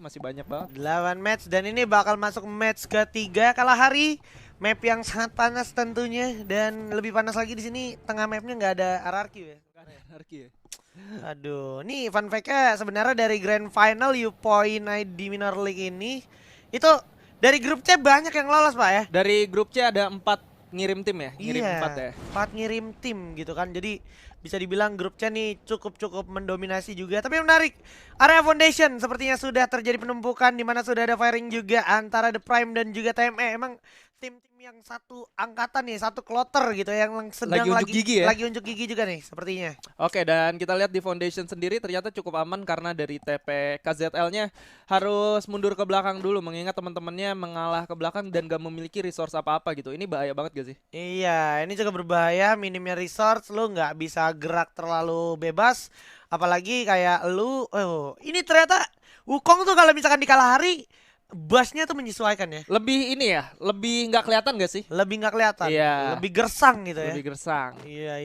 masih banyak banget. 8 match dan ini bakal masuk match ketiga Kalahari. Map yang sangat panas tentunya dan lebih panas lagi di sini tengah mapnya nggak ada RRQ ya. Anarki ya. Aduh, nih fun fact-nya sebenarnya dari Grand Final U-Point di Minor League ini itu dari grup C banyak yang lolos Pak ya. Dari grup C ada 4 ngirim tim ya? Ngirim Iya, 4 ya? 4 ngirim tim gitu kan. Jadi bisa dibilang grup C nih cukup mendominasi juga. Tapi yang menarik, Area Foundation sepertinya sudah terjadi penumpukan di mana sudah ada firing juga antara The Prime dan juga TME. Emang tim-tim yang satu angkatan nih, satu kloter gitu yang sedang Lagi unjuk gigi ya? lagi unjuk gigi juga nih sepertinya. Oke, dan kita lihat di Foundation sendiri ternyata cukup aman karena dari TP KZL-nya harus mundur ke belakang dulu mengingat teman-temannya mengalah ke belakang dan gak memiliki resource apa-apa gitu. Ini bahaya banget gak sih? Iya, ini juga berbahaya, minimnya resource, lu nggak bisa gerak terlalu bebas. Apalagi kayak lu, ini ternyata Wukong tuh kalau misalkan di Kalahari, busnya tuh menyesuaikan ya. Lebih ini ya, lebih nggak kelihatan gak sih? Lebih nggak kelihatan, Iya. lebih gersang gitu ya. Lebih gersang. Iya.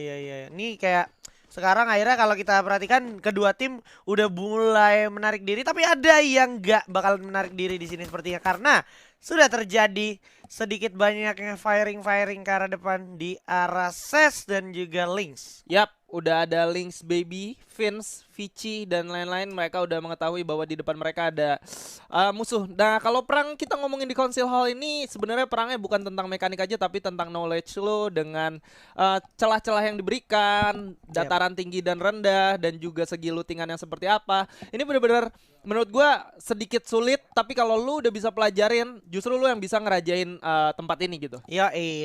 Ini kayak sekarang akhirnya kalau kita perhatikan kedua tim udah mulai menarik diri, tapi ada yang nggak bakal menarik diri di sini sepertinya karena sudah terjadi sedikit banyaknya firing ke arah depan di arah SES dan juga Lynx. Yap, udah ada Lynx Baby, Vince, Vici dan lain-lain. Mereka udah mengetahui bahwa di depan mereka ada musuh. Nah, kalau perang kita ngomongin di Council Hall ini sebenarnya perangnya bukan tentang mekanik aja tapi tentang knowledge lo dengan celah-celah yang diberikan, dataran tinggi dan rendah dan juga segi lootingan yang seperti apa. Ini benar-benar menurut gua sedikit sulit tapi kalau lu udah bisa pelajarin justru lu yang bisa ngerajain tempat ini gitu.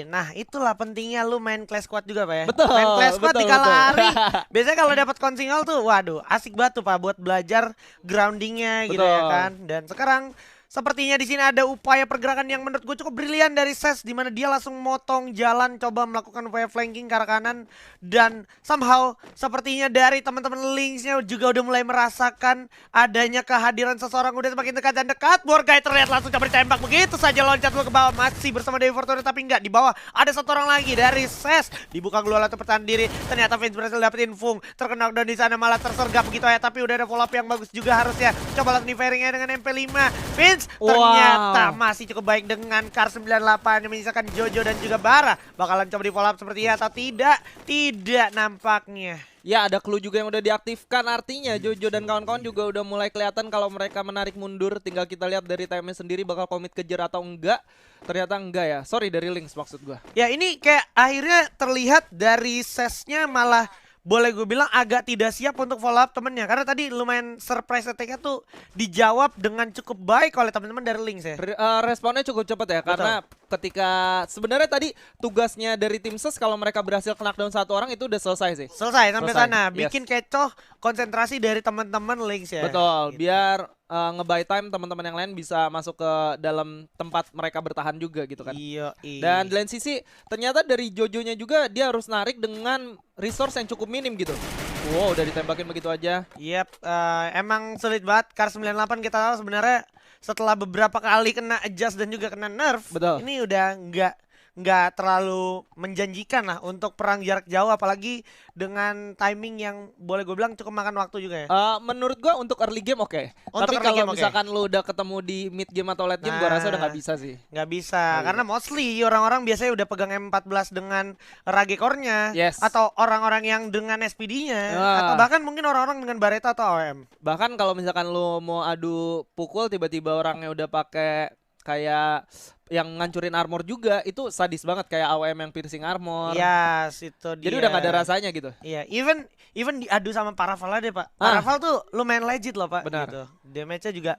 Nah itulah pentingnya lu main class squad juga Pak ya. Betul, Main class squad di betul. Kalahari. Biasanya kalau dapat konsingol tuh waduh asik banget tuh Pak buat belajar groundingnya gitu ya Betul. kan. Dan sekarang sepertinya di sini ada upaya pergerakan yang menurut gue cukup brilian dari SES di mana dia langsung motong jalan coba melakukan upaya flanking ke arah kanan dan somehow sepertinya dari teman-teman Lynx-nya juga udah mulai merasakan adanya kehadiran seseorang udah semakin dekat dan dekat. Borgai terlihat langsung coba ditembak begitu saja loncat lu ke bawah masih bersama Dewi Fortuna tapi enggak di bawah ada satu orang lagi dari SES dibuka keluar untuk pertahanan diri ternyata Vince berhasil dapetin Fung terkena dan di sana malah tersergap begitu ya tapi udah ada follow up yang bagus juga harusnya coba langsung di fairingnya dengan MP5 Vince ternyata masih cukup baik dengan Kar 98 yang menyisakan Jojo dan juga Bara. Bakalan coba di follow up seperti atau tidak? Tidak nampaknya. Ya ada clue juga yang udah diaktifkan artinya Jojo dan kawan-kawan juga udah mulai kelihatan kalau mereka menarik mundur. Tinggal kita lihat dari time sendiri bakal komit kejar atau enggak. Ternyata enggak ya. Sorry dari Lynx maksud gua. Ya ini kayak akhirnya terlihat dari sesnya malah boleh gue bilang agak tidak siap untuk follow up temennya karena tadi lumayan surprise attack-nya tuh dijawab dengan cukup baik oleh teman-teman dari Lynx ya. Responnya cukup cepat ya. Betul. Karena ketika sebenarnya tadi tugasnya dari tim SES kalau mereka berhasil knockdown satu orang itu udah selesai sih. Selesai sampai Selesai, sana. yes. Bikin kecoh konsentrasi dari teman-teman Lynx ya. Betul, Gitu. biar nge-buy time teman-teman yang lain bisa masuk ke dalam tempat mereka bertahan juga gitu kan. Iya. Dan di lain sisi ternyata dari Jojonya juga dia harus narik dengan resource yang cukup minim gitu. Wow, udah ditembakin begitu aja. Yep, emang sulit banget. Kar 98 kita tahu sebenarnya setelah beberapa kali kena adjust dan juga kena nerf, Betul. ini udah nggak terlalu menjanjikan lah untuk perang jarak jauh apalagi dengan timing yang boleh gue bilang cukup makan waktu juga ya. Menurut gua untuk early game oke. Untuk Tapi early kalau game, oke. misalkan lu udah ketemu di mid game atau late game gua rasa udah nggak bisa sih. Nggak bisa Nggak karena mostly orang-orang biasanya udah pegang M14 dengan Rage Core-nya Yes. atau orang-orang yang dengan SPD-nya atau bahkan mungkin orang-orang dengan Barretta atau AOM. Bahkan kalau misalkan lu mau adu pukul tiba-tiba orangnya udah pakai kayak yang ngancurin armor juga itu sadis banget kayak AOM yang piercing armor. Yes, itu dia. Jadi udah gak ada rasanya gitu. Iya, even diadu sama Paraval aja Pak. Paraval tuh lumayan legit loh Pak. Benar. Gitu. Damage-nya juga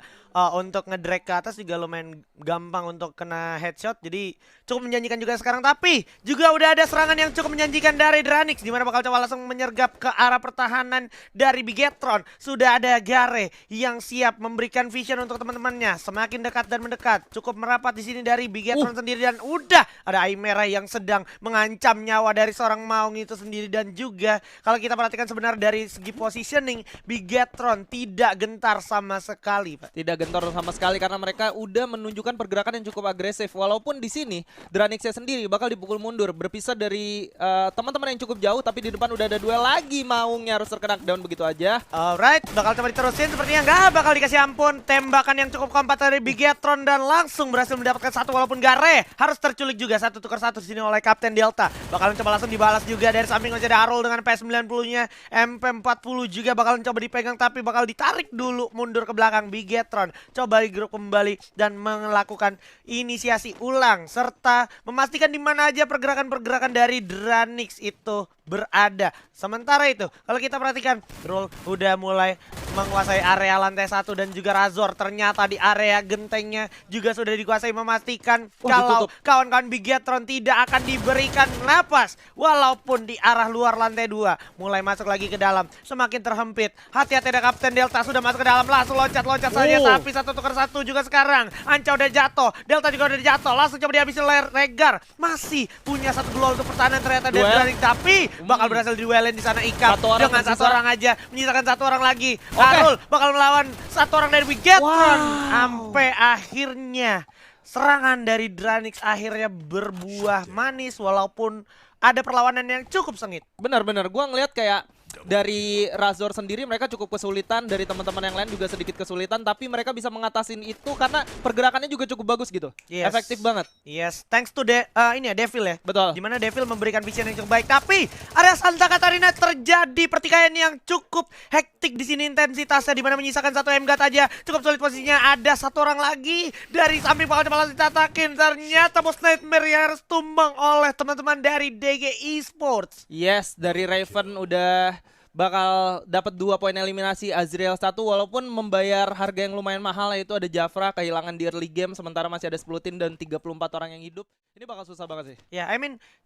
untuk ngedrag ke atas juga lumayan gampang untuk kena headshot. Jadi cukup menjanjikan juga sekarang. Tapi juga udah ada serangan yang cukup menjanjikan dari Dranix. Dimana bakal coba langsung menyergap ke arah pertahanan dari Bigetron. Sudah ada Gare yang siap memberikan vision untuk teman-temannya. Semakin dekat dan mendekat. Cukup merapat di sini dari dari Bigetron sendiri, dan udah ada Aimera yang sedang mengancam nyawa dari seorang Maung itu sendiri. Dan juga kalau kita perhatikan sebenarnya dari segi positioning, Bigetron tidak gentar sama sekali, Pak. Tidak gentar sama sekali karena mereka udah menunjukkan pergerakan yang cukup agresif. Walaupun di sini Dranixnya sendiri bakal dipukul mundur, berpisah dari teman-teman yang cukup jauh, tapi di depan udah ada duel lagi. Maungnya harus terkena down begitu aja. Alright, bakal coba diterusin, sepertinya nggak bakal dikasih ampun. Tembakan yang cukup kompak dari Bigetron dan langsung berhasil mendapatkan satu, walaupun Gare harus terculik juga 1-1 di sini oleh Kapten Delta. Bakalan coba langsung dibalas juga dari samping, masih ada Arul dengan P90-nya, MP40 juga bakalan coba dipegang, tapi bakal ditarik dulu mundur ke belakang. Bigetron coba grup kembali dan melakukan inisiasi ulang serta memastikan di mana aja pergerakan-pergerakan dari Dranix itu berada. Sementara itu, kalau kita perhatikan, Rul udah mulai menguasai area lantai 1 dan juga Razor ternyata di area gentengnya juga sudah dikuasai, memastikan kalau kawan-kawan Bigetron tidak akan diberikan napas walaupun di arah luar lantai 2. Mulai masuk lagi ke dalam, semakin terhempit. Hati-hati, ada Kapten Delta sudah masuk ke dalam, langsung loncat-loncat saja, tapi 1-1 juga sekarang. Anca udah jatuh, Delta juga udah jatuh, langsung coba dihabisin oleh Regar. Masih punya satu global untuk pertahanan ternyata dari Dranix, tapi bakal berhasil diduelin di sana Ikap dengan satu orang aja, menyisakan satu orang lagi. Arul bakal melawan satu orang dari Bigetron. Sampai akhirnya serangan dari Dranix akhirnya berbuah manis walaupun ada perlawanan yang cukup sengit. Benar-benar, gua ngelihat kayak dari Razor sendiri mereka cukup kesulitan, dari teman-teman yang lain juga sedikit kesulitan, tapi mereka bisa mengatasin itu karena pergerakannya juga cukup bagus gitu. Efektif banget. Yes, thanks to ini ya Devil ya. Betul. Dimana Devil memberikan vision yang cukup baik, tapi area Santa Catarina terjadi pertikaian yang cukup hektik di sini intensitasnya, dimana menyisakan satu MGAT aja. Cukup sulit posisinya, ada satu orang lagi dari samping bakal coba langsung ditatakin. Ternyata Bos Nightmare yang harus tumbang oleh teman-teman dari DG Esports. Yes, dari Raven udah bakal dapat 2 poin eliminasi, Azriel 1, walaupun membayar harga yang lumayan mahal, yaitu ada Jafra kehilangan di early game, sementara masih ada 10 tim dan 34 orang yang hidup. Ini bakal susah banget sih. Ya,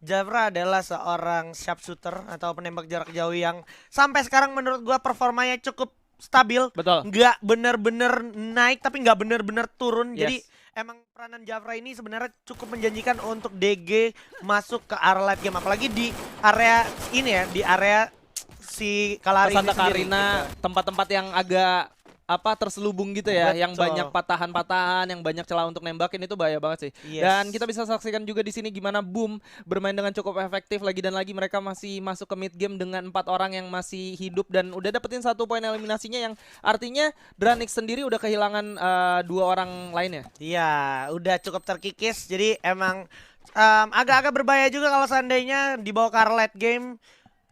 Jafra adalah seorang sharpshooter atau penembak jarak jauh yang sampai sekarang menurut gua performanya cukup stabil. Betul. Nggak bener-bener naik tapi nggak bener-bener turun. Yes. Jadi emang peranan Jafra ini sebenarnya cukup menjanjikan untuk DG masuk ke arah late game, apalagi di area ini ya, di area si Kalari Santa sendiri. Karina, tempat-tempat yang agak terselubung gitu ya, yang Betul. banyak patahan-patahan, yang banyak celah untuk nembakin, itu bahaya banget sih. Yes. Dan kita bisa saksikan juga di sini gimana Boom bermain dengan cukup efektif lagi dan lagi. Mereka masih masuk ke mid game dengan 4 orang yang masih hidup dan udah dapetin 1 poin eliminasinya, yang artinya Dranix sendiri udah kehilangan 2 orang lainnya. Iya, udah cukup terkikis. Jadi emang agak-agak berbahaya juga kalau seandainya dibawa ke arah late game.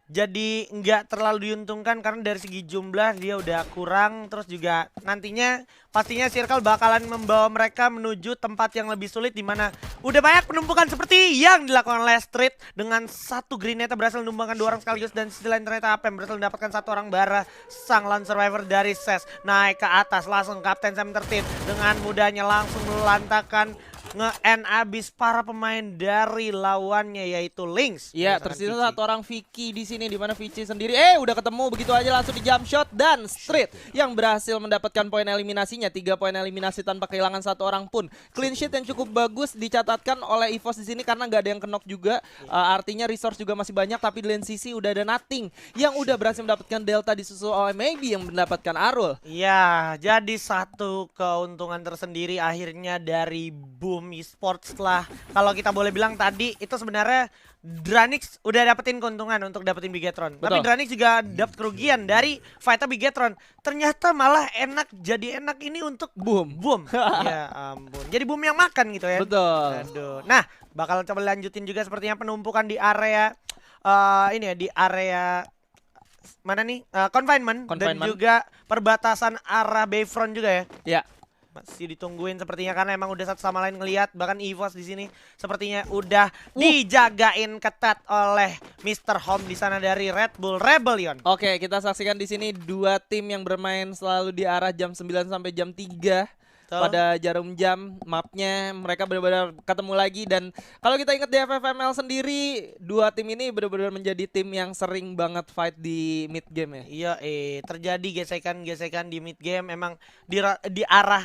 Jadi nggak terlalu diuntungkan karena dari segi jumlah dia udah kurang. Terus juga nantinya pastinya Circle bakalan membawa mereka menuju tempat yang lebih sulit, dimana udah banyak penumpukan seperti yang dilakukan oleh Street. Dengan satu grenade berhasil menumbangkan 2 orang sekaligus, dan sisi lain ternyata apa yang berhasil mendapatkan 1 orang bara. Sang lone survivor dari SES naik ke atas, langsung Kapten Sam tertib dengan mudahnya langsung melantakan nge-end abis para pemain dari lawannya, yaitu Lynx. Iya, tersisa 1 orang Vicky di sini, di mana Vicky sendiri udah ketemu begitu aja langsung di jump shot, dan Street yang berhasil mendapatkan poin eliminasinya, 3 poin eliminasi tanpa kehilangan 1 orang pun. Clean sheet yang cukup bagus dicatatkan oleh EVOS di sini karena nggak ada yang kenok juga. Artinya resource juga masih banyak, tapi di lane sisi udah ada Nothing yang udah berhasil mendapatkan Delta, disusul oleh Maybe yang mendapatkan Arul. Iya, jadi satu keuntungan tersendiri akhirnya dari Boom Esports lah. Kalau kita boleh bilang tadi itu sebenarnya Dranix udah dapetin keuntungan untuk dapetin Bigetron. Tapi Dranix juga dapet kerugian dari fight Bigetron. Ternyata malah jadi enak ini untuk Boom. Ya ampun. Jadi Boom yang makan gitu ya. Betul. Aduh. Nah, bakal coba lanjutin juga sepertinya penumpukan di area ini ya, di area mana nih? Confinement dan juga perbatasan arah Bayfront juga ya. Ya. Masih ditungguin sepertinya karena emang udah satu sama lain ngelihat. Bahkan EVOS di sini sepertinya udah dijagain ketat oleh Mr. Home di sana dari Red Bull Rebellion. Oke, kita saksikan di sini 2 tim yang bermain selalu di arah jam 9 sampai jam 3. Betul. pada Jarum Jam mapnya mereka benar-benar ketemu lagi. Dan kalau kita ingat di FFML sendiri, dua tim ini benar-benar menjadi tim yang sering banget fight di mid game ya. Iya, terjadi gesekan-gesekan di mid game. Emang di arah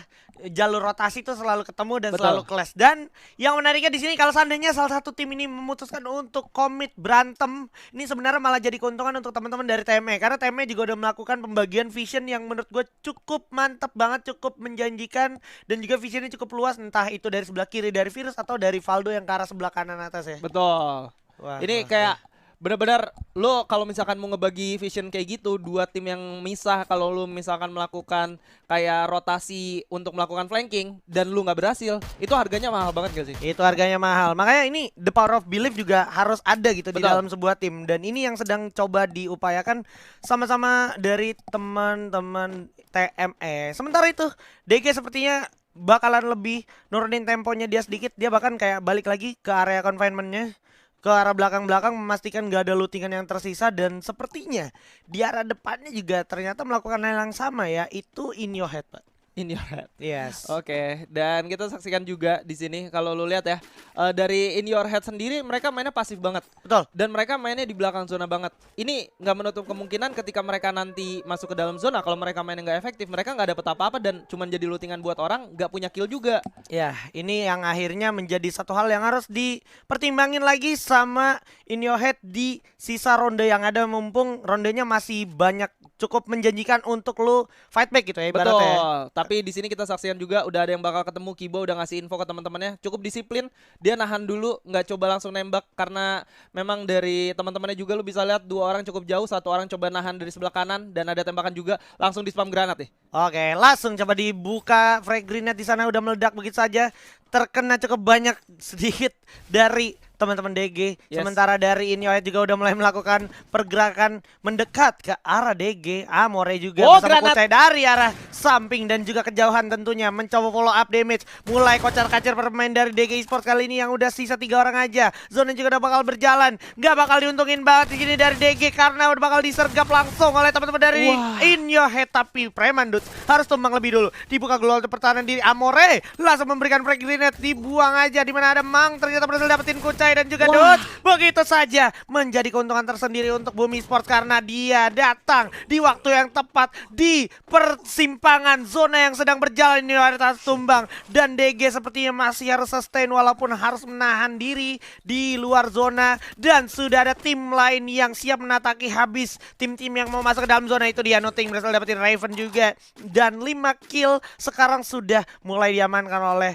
jalur rotasi tuh selalu ketemu dan Betul. selalu clash. Dan yang menariknya di sini kalau seandainya salah satu tim ini memutuskan untuk komit berantem, ini sebenarnya malah jadi keuntungan untuk teman-teman dari TME, karena TME juga udah melakukan pembagian vision yang menurut gue cukup mantap banget, cukup menjanjikan, dan juga visionnya cukup luas, entah itu dari sebelah kiri dari Virus atau dari Valdo yang ke arah sebelah kanan atas ya. Betul. Wah, Ini wah, kayak benar-benar lo kalau misalkan mau ngebagi vision kayak gitu, dua tim yang misah, kalau lo misalkan melakukan kayak rotasi untuk melakukan flanking dan lu nggak berhasil, itu harganya mahal banget gak sih? itu harganya mahal. Makanya ini the power of belief juga harus ada gitu di Betul. dalam sebuah tim. Dan ini yang sedang coba diupayakan sama-sama dari teman-teman TME. Sementara itu DG sepertinya bakalan lebih nurunin temponya dia sedikit. Dia bahkan kayak balik lagi ke area confinement-nya, ke arah belakang-belakang, memastikan gak ada lootingan yang tersisa. Dan sepertinya di arah depannya juga ternyata melakukan hal yang sama, ya, itu in your head, Pak. In your head. Yes. Oke, dan kita saksikan juga di sini kalau lu lihat ya, dari In Your Head sendiri mereka mainnya pasif banget. Betul. Dan mereka mainnya di belakang zona banget. Ini nggak menutup kemungkinan ketika mereka nanti masuk ke dalam zona, kalau mereka mainnya nggak efektif, mereka nggak dapet apa-apa dan cuman jadi lootingan buat orang, nggak punya kill juga. Ya, ini yang akhirnya menjadi satu hal yang harus dipertimbangin lagi sama In Your Head di sisa ronde yang ada, mumpung rondenya masih banyak, cukup menjanjikan untuk lu fight back gitu ya ibaratnya. Betul. Tapi di sini kita saksikan juga udah ada yang bakal ketemu. Kibo udah ngasih info ke teman-temannya, cukup disiplin, dia nahan dulu, nggak coba langsung nembak karena memang dari teman-temannya juga lu bisa lihat dua orang cukup jauh, satu orang coba nahan dari sebelah kanan dan ada tembakan juga, langsung di spam granat nih. Oke, langsung coba dibuka frag grenade di sana, udah meledak begitu saja. Terkena cukup banyak sedikit dari teman-teman DG. Yes. Sementara dari In Your Head juga udah mulai melakukan pergerakan mendekat ke arah DG. Amore juga bersama granat. Kucai dari arah samping dan juga kejauhan tentunya mencoba follow up damage. Mulai kocar-kacir pemain dari DG Esports kali ini yang udah sisa 3 orang aja. Zona juga udah bakal berjalan. Gak bakal diuntungin banget di sini dari DG karena udah bakal disergap langsung oleh teman-teman dari In Your Head. Tapi Preman Dudes harus tumbang lebih dulu. Dibuka global pertahanan diri Amore, langsung memberikan frag grenade, dibuang aja di mana ada Mang, ternyata berhasil dapetin Kucai dan juga Dudes. Begitu saja menjadi keuntungan tersendiri untuk Bumi Sports karena dia datang di waktu yang tepat di persimpangan zona yang sedang berjalan. Ini harus tumbang dan DG sepertinya masih harus sustain walaupun harus menahan diri di luar zona. Dan sudah ada tim lain yang siap menataki habis tim-tim yang mau masuk ke dalam zona. Itu dia Nothing berhasil dapetin Raven juga, dan 5 kill sekarang sudah mulai diamankan oleh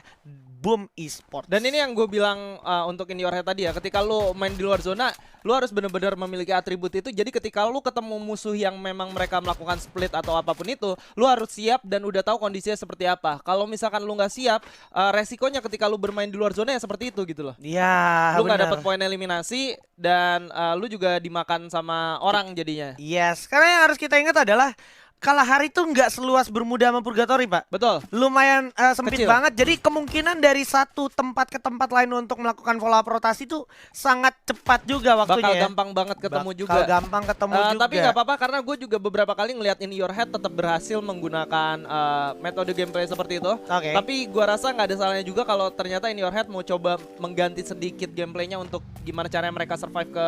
Boom Esports. Dan ini yang gue bilang untuk In Your Head tadi ya, ketika lu main di luar zona, lu harus benar-benar memiliki atribut itu. Jadi ketika lu ketemu musuh yang memang mereka melakukan split atau apapun itu, lu harus siap dan udah tahu kondisinya seperti apa. Kalau misalkan lu nggak siap, resikonya ketika lu bermain di luar zona ya seperti itu gitu loh. Ya, Lu nggak benar. dapat poin eliminasi dan lu juga dimakan sama orang jadinya. Yes, karena yang harus kita ingat adalah Kalahari tuh nggak seluas Bermuda sama Purgatory, Pak. Betul. Lumayan sempit Kecil. banget. Jadi kemungkinan dari satu tempat ke tempat lain untuk melakukan follow up rotasi tuh sangat cepat juga waktunya. Bakal ya. gampang banget ketemu Bakal juga. gampang ketemu juga. Tapi nggak apa-apa karena gue juga beberapa kali ngeliat In Your Head tetap berhasil menggunakan metode gameplay seperti itu. Oke. Tapi gue rasa nggak ada salahnya juga kalau ternyata In Your Head mau coba mengganti sedikit gameplaynya untuk gimana caranya mereka survive ke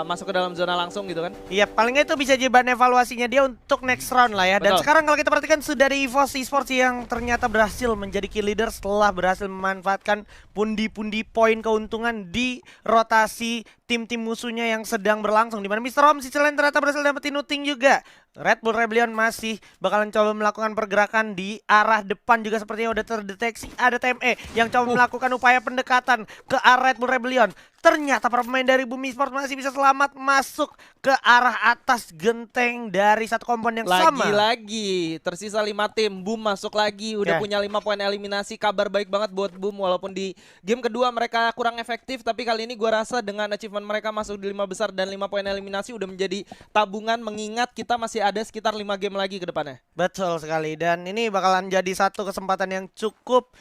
masuk ke dalam zona langsung gitu kan. Iya, paling nggak itu bisa jadi bahan evaluasinya dia untuk next round lah ya. Dan Betul. sekarang kalau kita perhatikan sudah ada EVOS Esports yang ternyata berhasil menjadi kill leader setelah berhasil memanfaatkan pundi-pundi poin keuntungan di rotasi tim-tim musuhnya yang sedang berlangsung. Dimana Mr. Home sisi lain ternyata berhasil dapetin Nuting juga. Red Bull Rebellion masih bakalan coba melakukan pergerakan di arah depan juga, sepertinya udah terdeteksi ada TME yang coba melakukan upaya pendekatan ke arah Red Bull Rebellion. Ternyata para pemain dari Bumi Sport masih bisa selamat masuk ke arah atas genteng dari satu kompon yang sama. Lagi-lagi tersisa 5 tim, Boom masuk lagi, udah punya 5 poin eliminasi. Kabar baik banget buat Boom walaupun di game kedua mereka kurang efektif, tapi kali ini gua rasa dengan achievement mereka masuk di 5 besar dan 5 poin eliminasi udah menjadi tabungan, mengingat kita masih ada sekitar 5 game lagi ke depannya. Betul sekali, dan ini bakalan jadi satu kesempatan yang cukup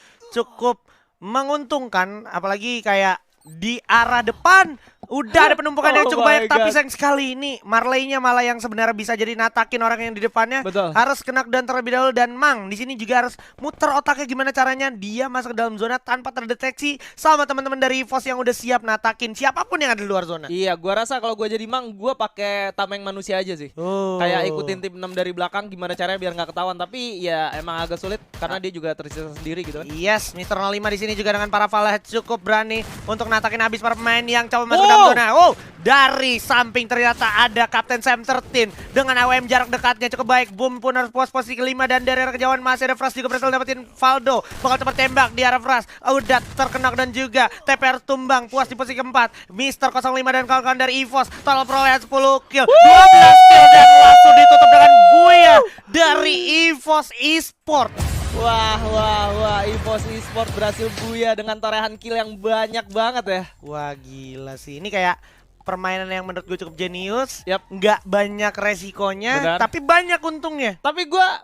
menguntungkan, apalagi kayak di arah depan Udah ada penumpukan yang Oh cukup my banyak, tapi God. sayang sekali ini Marley-nya malah yang sebenarnya bisa jadi natakin orang yang di depannya. Betul. Harus kena dan terlebih dahulu, dan Mang di sini juga harus muter otaknya gimana caranya dia masuk ke dalam zona tanpa terdeteksi sama teman-teman dari EVOS yang udah siap natakin siapapun yang ada di luar zona. Iya, gua rasa kalau gua jadi Mang, gua pakai tameng manusia aja sih. Oh. Kayak ikutin tim 6 dari belakang gimana caranya biar nggak ketahuan, tapi ya emang agak sulit karena dia juga tersisa sendiri gitu kan. Yes, Mr. 05 di sini juga dengan para Valet cukup berani untuk natakin habis para pemain yang coba masuk ke dalam zona. Oh, dari samping ternyata ada Kapten Sam 13 dengan AWM jarak dekatnya cukup baik. Boom pun harus puas posisi kelima, dan dari arah kejauhan masih ada Fras juga berhasil dapetin Valdo. Bakal cepat tembak di arah Fras. Udah terkena dan juga TPR tumbang, puas di posisi keempat. Mr. 05 dan kawan-kawan dari EVOS total perolehan 10 kill, 12 kill, dan langsung ditutup dengan Buya dari EVOS Esports. Wah, EVOS Esports berhasil buya dengan torehan kill yang banyak banget ya. Wah gila sih, ini kayak permainan yang menurut gue cukup jenius. Yap. Nggak banyak resikonya, Benar. tapi banyak untungnya. Tapi gua